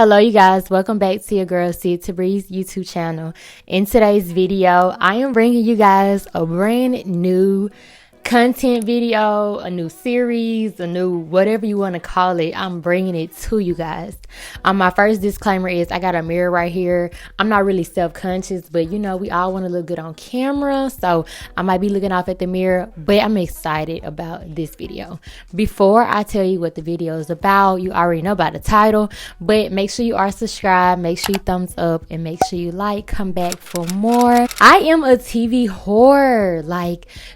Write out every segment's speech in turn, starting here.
Hello you guys, welcome back to your girl Sydtabre's YouTube channel. In today's video, I am bringing you guys a brand new content video, a new series, a new whatever you want to call it. I'm bringing it to you guys. My first disclaimer is I got a mirror right here. I'm not really self-conscious, but you know, we all want to look good on camera, so I might be looking off at the mirror, but I'm excited about this video. Before I tell you what the video is about, you already know about the title, but make sure you are subscribed, make sure you thumbs up, and make sure you like, come back for more. I am a TV whore,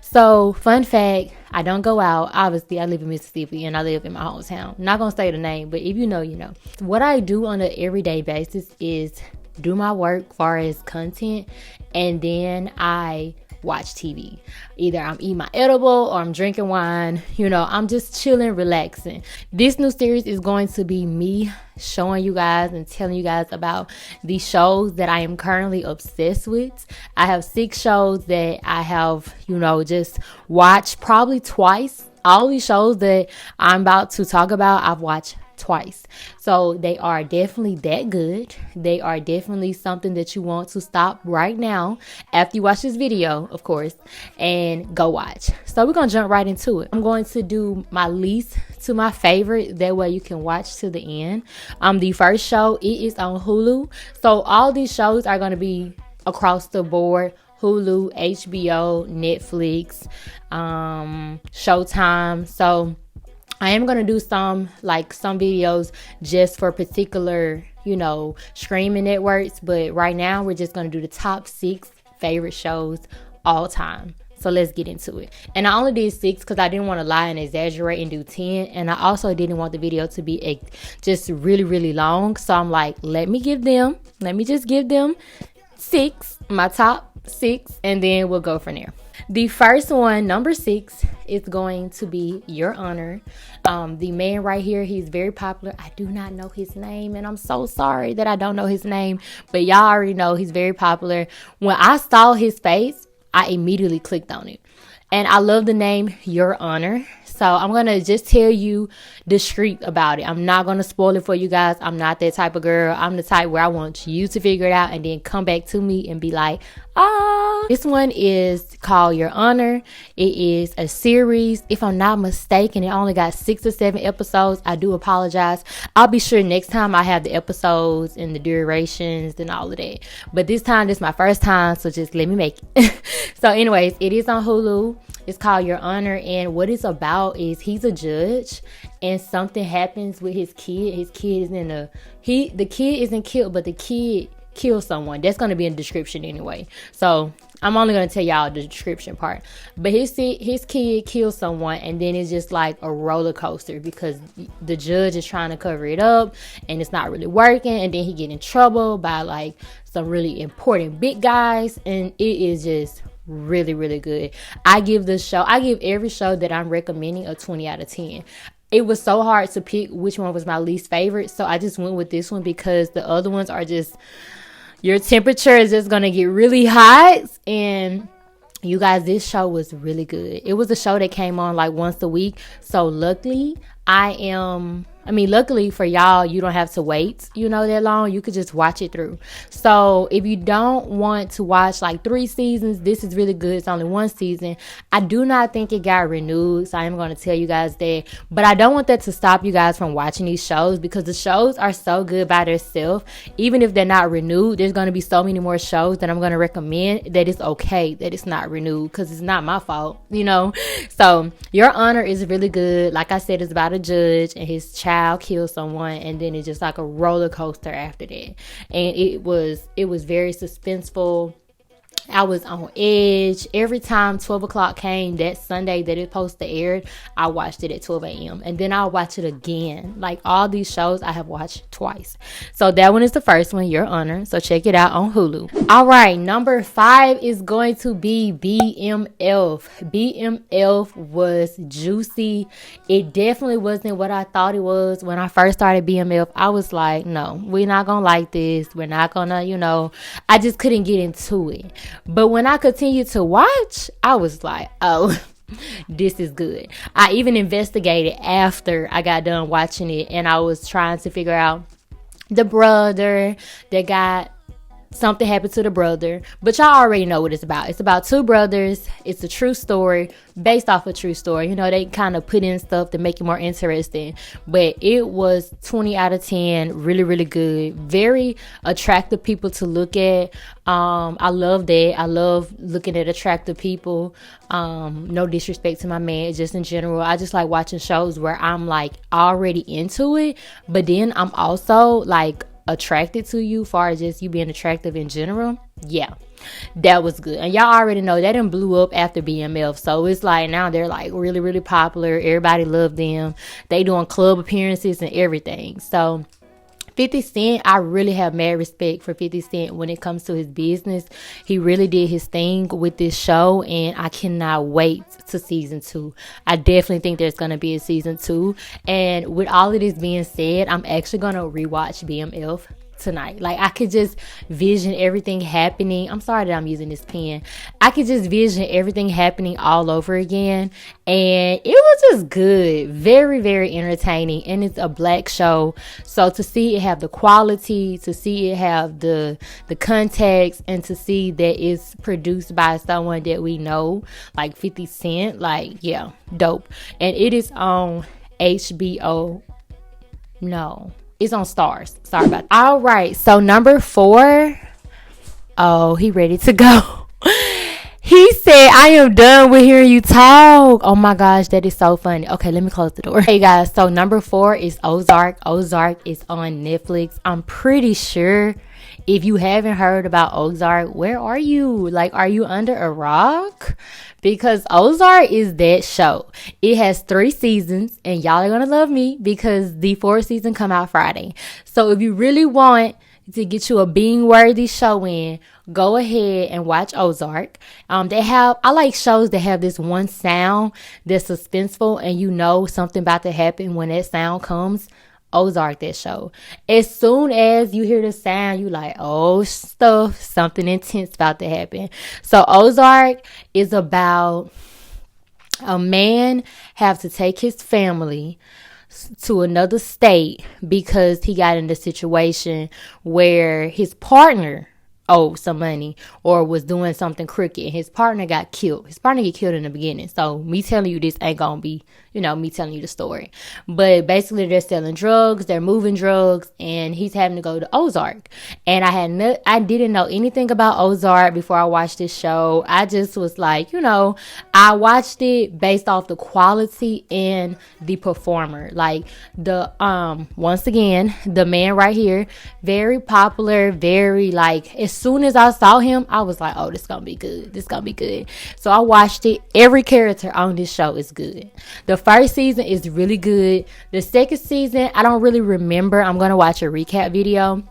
so fun fact, I don't go out. Obviously, I live in Mississippi and I live in my hometown. I'm not going to say the name, but if you know, you know. What I do on an everyday basis is do my work as far as content, and then I watch TV. Either I'm eating my edible or I'm drinking wine. You know, I'm just chilling, relaxing. This new series is going to be me showing you guys and telling you guys about the shows that I am currently obsessed with. I have 6 shows that I have, you know, just watched probably twice. All these shows that I'm about to talk about, I've watched twice. So they are definitely that good. They are definitely something that you want to stop right now after you watch this video, of course, and go watch. So we're gonna jump right into it. I'm going to do my least to my favorite, that way you can watch to the end. The first show, it is on Hulu. So all these shows are gonna be across the board: Hulu, HBO, Netflix, Showtime. So I am going to do some videos just for particular, you know, streaming networks. But right now we're just going to do the top 6 favorite shows all time. So let's get into it. And I only did 6 because I didn't want to lie and exaggerate and do 10. And I also didn't want the video to be just really, really long. So I'm like, let me just give them 6, my top 6, and then we'll go from there. The first one, number 6, is going to be Your Honor. The man right here, he's very popular. I do not know his name, and I'm so sorry that I don't know his name, but y'all already know he's very popular. When I saw his face, I immediately clicked on it. And I love the name Your Honor. So I'm going to just tell you discreet about it. I'm not going to spoil it for you guys. I'm not that type of girl. I'm the type where I want you to figure it out and then come back to me and be like, ah. This one is called Your Honor. It is a series. If I'm not mistaken, it only got 6 or 7 episodes. I do apologize. I'll be sure next time I have the episodes and the durations and all of that. But this time, this is my first time, so just let me make it. So anyways, it is on Hulu. It's called Your Honor, and what it's about is he's a judge and something happens with his kid. His kid is the kid isn't killed, but the kid kills someone. That's going to be in the description anyway. So I'm only going to tell y'all the description part. But his kid kills someone, and then it's just like a roller coaster because the judge is trying to cover it up and it's not really working, and then he get in trouble by like some really important big guys, and it is just really, really good. I give every show that I'm recommending a 20 out of 10. It was so hard to pick which one was my least favorite, so I just went with this one because the other ones are just, your temperature is just gonna get really hot. And you guys, this show was really good. It was a show that came on like once a week, so luckily luckily for y'all, you don't have to wait, you know, that long. You could just watch it through. So if you don't want to watch like 3 seasons, this is really good. It's only 1 season. I do not think it got renewed, so I am going to tell you guys that. But I don't want that to stop you guys from watching these shows because the shows are so good by themselves. Even if they're not renewed, there's going to be so many more shows that I'm going to recommend that it's okay that it's not renewed because it's not my fault, you know. So Your Honor is really good. Like I said, it's about a judge and his child kills someone, and then it's just like a roller coaster after that. And it was very suspenseful. I was on edge. Every time 12 o'clock came that Sunday that it supposed to air, I watched it at 12 a.m. And then I'll watch it again. Like all these shows I have watched twice. So that one is the first one, Your Honor. So check it out on Hulu. All right, number 5 is going to be BMF. BMF was juicy. It definitely wasn't what I thought it was. When I first started BMF, I was like, no, we're not going to like this. We're not going to, you know, I just couldn't get into it. But when I continued to watch, I was like, oh, this is good. I even investigated after I got done watching it, and I was trying to figure out the brother that got something happened to the brother, but y'all already know what it's about. It's about two brothers. It's a true story based off a true story. You know, they kind of put in stuff to make it more interesting, but it was 20 out of 10. Really, really good. Very attractive people to look at. I love that. I love looking at attractive people. No disrespect to my man, just in general. I just like watching shows where I'm like already into it, but then I'm also like attracted to you, far as just you being attractive in general. Yeah, that was good. And y'all already know that done blew up after BMF, so it's like now they're like really, really popular. Everybody love them. They doing club appearances and everything. So 50 Cent, I really have mad respect for 50 Cent when it comes to his business. He really did his thing with this show, and I cannot wait to season 2. I definitely think there's going to be a season 2. And with all of this being said, I'm actually going to rewatch BMF tonight. Like, I could just vision everything happening. I'm sorry that I'm using this pen. I could just vision everything happening all over again, and it was just good. Very, very entertaining, and it's a black show, so to see it have the quality, to see it have the context, and to see that it's produced by someone that we know, like 50 Cent, like, yeah, dope. And it is on HBO. No, it's on Starz. Sorry about that. All right, so number 4. Oh, he ready to go. He said, I am done with hearing you talk. Oh my gosh, that is so funny. Okay, let me close the door. Hey guys, so number 4 is Ozark. Ozark is on Netflix. I'm pretty sure if you haven't heard about Ozark, where are you? Like, are you under a rock? Because Ozark is that show. It has 3 seasons, and y'all are gonna love me because the 4th season come out Friday. So if you really want to get you a being worthy show in, go ahead and watch Ozark. I like shows that have this one sound that's suspenseful, and you know something about to happen when that sound comes. Ozark, that show. As soon as you hear the sound, you like, oh stuff, something intense about to happen. So Ozark is about a man have to take his family to another state because he got in a situation where his partner owed some money or was doing something crooked, and his partner got killed. His partner get killed in the beginning. So me telling you this ain't gonna be, me telling you the story. But basically they're selling drugs, they're moving drugs, and he's having to go to Ozark. And I didn't know anything about Ozark before I watched this show. I just was like, I watched it based off the quality and the performer. Like once again, the man right here, very popular, very like, as soon as I saw him, I was like, oh, this gonna be good. This gonna be good. So I watched it. Every character on this show is good. The first season is really good. The second season, I don't really remember. I'm gonna watch a recap video.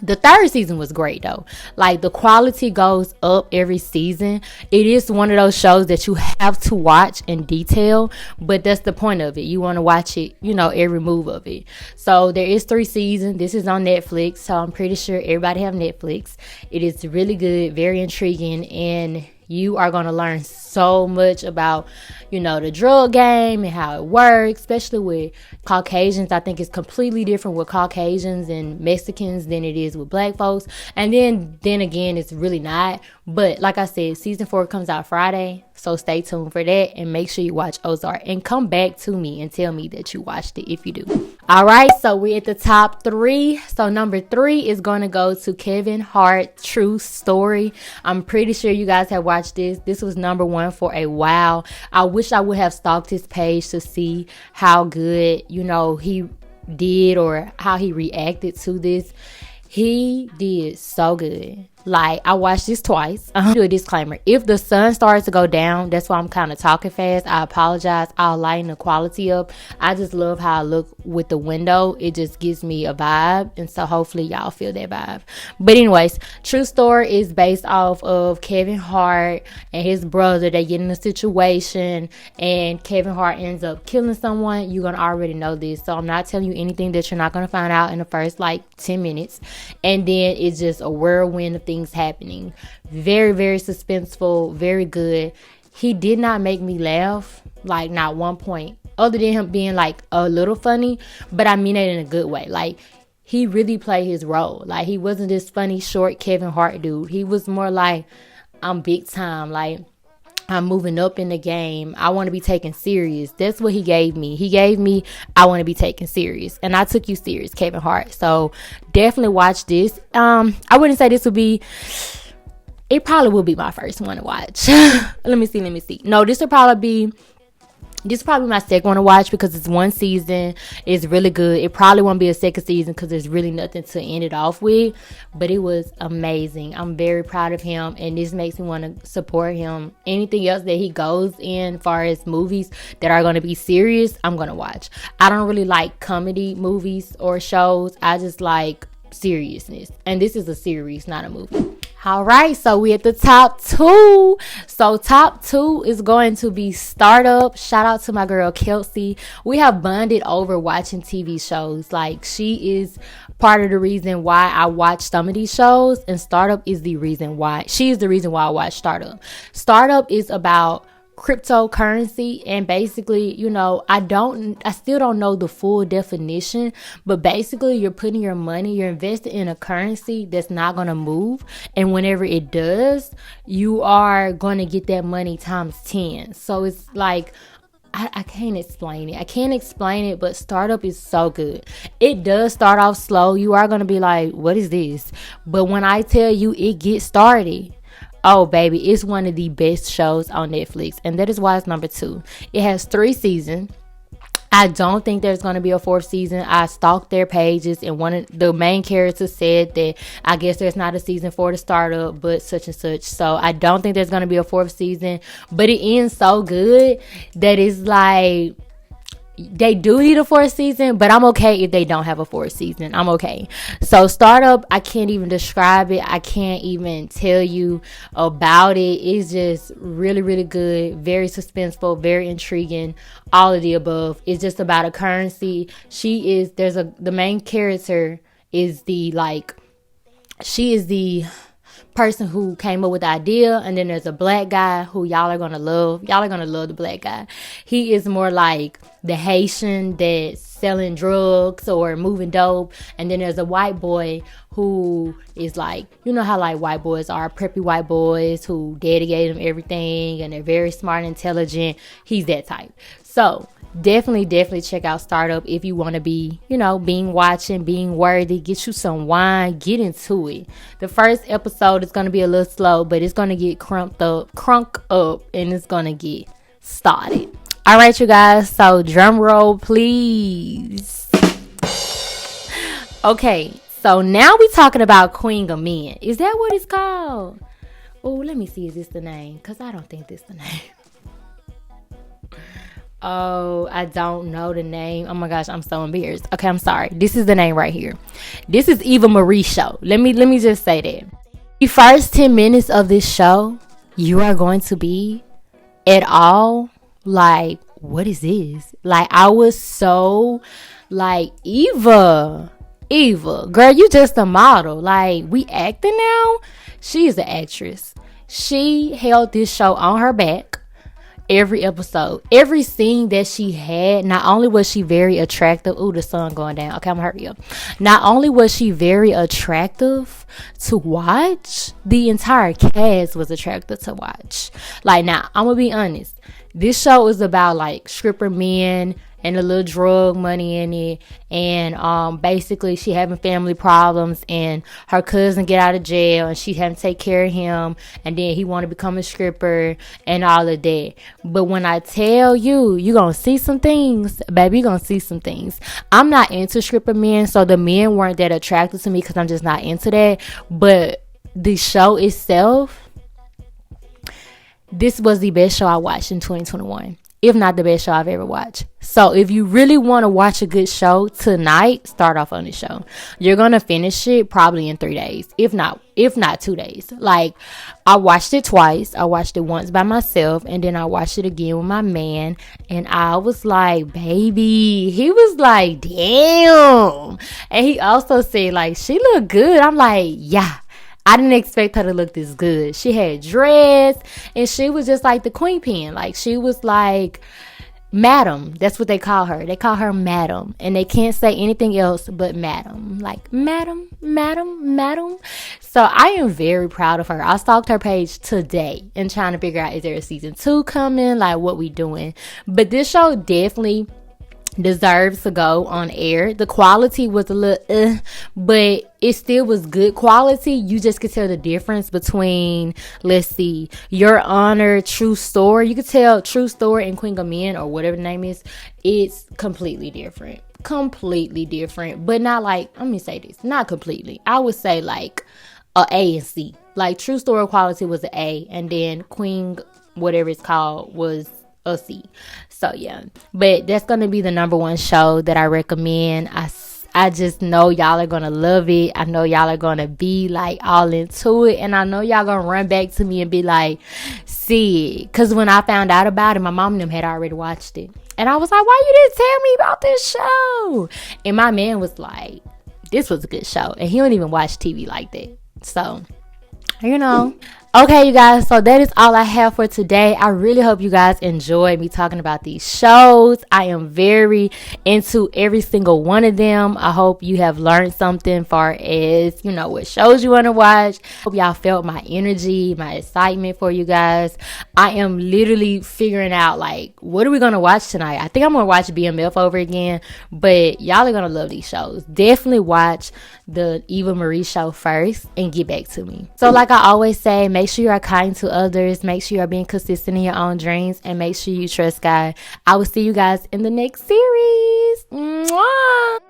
The third season was great though. Like, the quality goes up every season. It is one of those shows that you have to watch in detail, but that's the point of it. You want to watch it, every move of it. So there is 3 seasons. This is on Netflix, so I'm pretty sure everybody have Netflix. It is really good, very intriguing, and you are going to learn so much about, the drug game and how it works, especially with Caucasians. I think it's completely different with Caucasians and Mexicans than it is with black folks. And then again, it's really not. But like I said, season 4 comes out Friday. So stay tuned for that, and make sure you watch Ozark and come back to me and tell me that you watched it if you do. All right, so we're at the top 3. So number 3 is going to go to Kevin Hart, True Story. I'm pretty sure you guys have watched this. This was number 1 for a while. I wish I would have stalked his page to see how good, he did or how he reacted to this. He did so good. Like, I watched this twice. Do a disclaimer. If the sun starts to go down, that's why I'm kind of talking fast. I apologize. I'll lighten the quality up. I just love how I look with the window. It just gives me a vibe. And so hopefully y'all feel that vibe. But anyways, True Story is based off of Kevin Hart and his brother. They get in a situation and Kevin Hart ends up killing someone. You're going to already know this. So I'm not telling you anything that you're not going to find out in the first 10 minutes. And then it's just a whirlwind of things happening. Very, very suspenseful, very good. He did not make me laugh, like not one point, other than him being like a little funny, but I mean it in a good way. Like, he really played his role. Like, he wasn't this funny, short Kevin Hart dude. He was more like, I'm big time. Like, I'm moving up in the game. I want to be taken serious. That's what he gave me. He gave me, I want to be taken serious. And I took you serious, Kevin Hart. So definitely watch this. I wouldn't say this would be, it probably will be my first one to watch. Let me see. No, this will probably be my second one to watch because it's one season. It's really good. It probably won't be a second season because there's really nothing to end it off with. But it was amazing. I'm very proud of him, and this makes me want to support him. Anything else that he goes in, as far as movies that are going to be serious, I'm going to watch. I don't really like comedy movies or shows. I just like seriousness. And this is a series, not a movie. All right, so we at the top 2. So top 2 is going to be Startup. Shout out to my girl Kelsey. We have bonded over watching TV shows. Like, she is part of the reason why I watch some of these shows, and Startup is the reason why. She is the reason why I watch Startup. Startup is about cryptocurrency, and basically, you know, I still don't know the full definition, but basically you're putting your money, you're investing in a currency that's not going to move, and whenever it does, you are going to get that money times 10. So it's like, I can't explain it. But Startup is so good. It does start off slow. You are going to be like, what is this? But when I tell you it gets started, oh, baby, it's one of the best shows on Netflix. And that is why it's number 2. It has 3 seasons. I don't think there's going to be a 4th season. I stalked their pages, and one of the main characters said that I guess there's not a season 4 to Startup, but such and such. So I don't think there's going to be a 4th season. But it ends so good that it's like, they do need a 4th season, but I'm okay if they don't have a 4th season. I'm okay. So Startup, I can't even describe it. I can't even tell you about it. It's just really, really good. Very suspenseful, very intriguing. All of the above. It's just about a currency. The main character is she is the person who came up with the idea, and then there's a black guy who y'all are gonna love the black guy. He is more like the Haitian that's selling drugs or moving dope, and then there's a white boy who is like, you know how like white boys are, preppy white boys who daddy gave them everything and they're very smart and intelligent. He's that type. So definitely check out Startup if you want to be, you know, being worthy. Get you some wine, get into it. The first episode is going to be a little slow, but it's going to get crunk up, and it's going to get started. All right, you guys, so drum roll please. Okay, so now we talking about Queen of Men. Is that what it's called? Oh, let me see, is this the name? Because I don't think this is the name. Oh, I don't know the name. Oh my gosh, I'm so embarrassed. Okay, I'm sorry. This is the name right here. This is Eva Marie's show. Let me just say that. The first 10 minutes of this show, you are going to be at all like, what is this? Like, I was so like, Eva, girl, you just a model. Like, we acting now? She is an actress. She held this show on her back. Every episode, every scene that she had, not only was she very attractive. Ooh, the sun going down. Okay, I'm gonna hurry up. Not only was she very attractive to watch, the entire cast was attractive to watch. Like, now, I'm gonna be honest. This show is about like stripper men and a little drug money in it, and basically she having family problems, and her cousin get out of jail, and she having to take care of him, and then he want to become a stripper and all of that. But when I tell you, you gonna see some things, baby, you gonna see some things. I'm not into stripper men, so the men weren't that attractive to me because I'm just not into that. But the show itself, this was the best show I watched in 2021. If not the best show I've ever watched. So if you really want to watch a good show tonight, start off on this show. You're going to finish it probably in 3 days. If not 2 days. Like, I watched it twice. I watched it once by myself, and then I watched it again with my man. And I was like, baby. He was like, damn. And he also said, like, she looked good. I'm like, yeah. I didn't expect her to look this good. She had dress, and she was just like the queen pin. Like, she was like Madam. That's what they call her. They call her Madam. And they can't say anything else but Madam. Like, Madam, Madam, Madam. So I am very proud of her. I stalked her page today and trying to figure out, is there a season 2 coming? Like, what we doing? But this show definitely deserves to go on air. The quality was a little but it still was good quality. You just could tell the difference between, let's see, Your Honor, True Story. You could tell True Story and Queen of Men, or whatever the name is, it's completely different. But not like, let me say this, not completely. I would say like A and C. Like True Story quality was an A, and then Queen, whatever it's called, was a C. So yeah, but that's gonna be the number 1 show that I recommend. I just know y'all are gonna love it. I know y'all are gonna be like all into it, and I know y'all gonna run back to me and be like, see it. Cause when I found out about it, my mom and them had already watched it, and I was like, why you didn't tell me about this show? And my man was like, this was a good show, and he don't even watch TV like that. So, you know. Okay, you guys, so that is all I have for today. I really hope you guys enjoyed me talking about these shows. I am very into every single one of them. I hope you have learned something far as, you know, what shows you want to watch. Hope y'all felt my energy, my excitement for you guys. I am literally figuring out, like, what are we going to watch tonight? I think I'm going to watch BMF over again, but y'all are going to love these shows. Definitely watch the Eva Marie show first and get back to me. So like I always say, make sure you are kind to others, make sure you are being consistent in your own dreams, and make sure you trust God. I will see you guys in the next series. Mwah!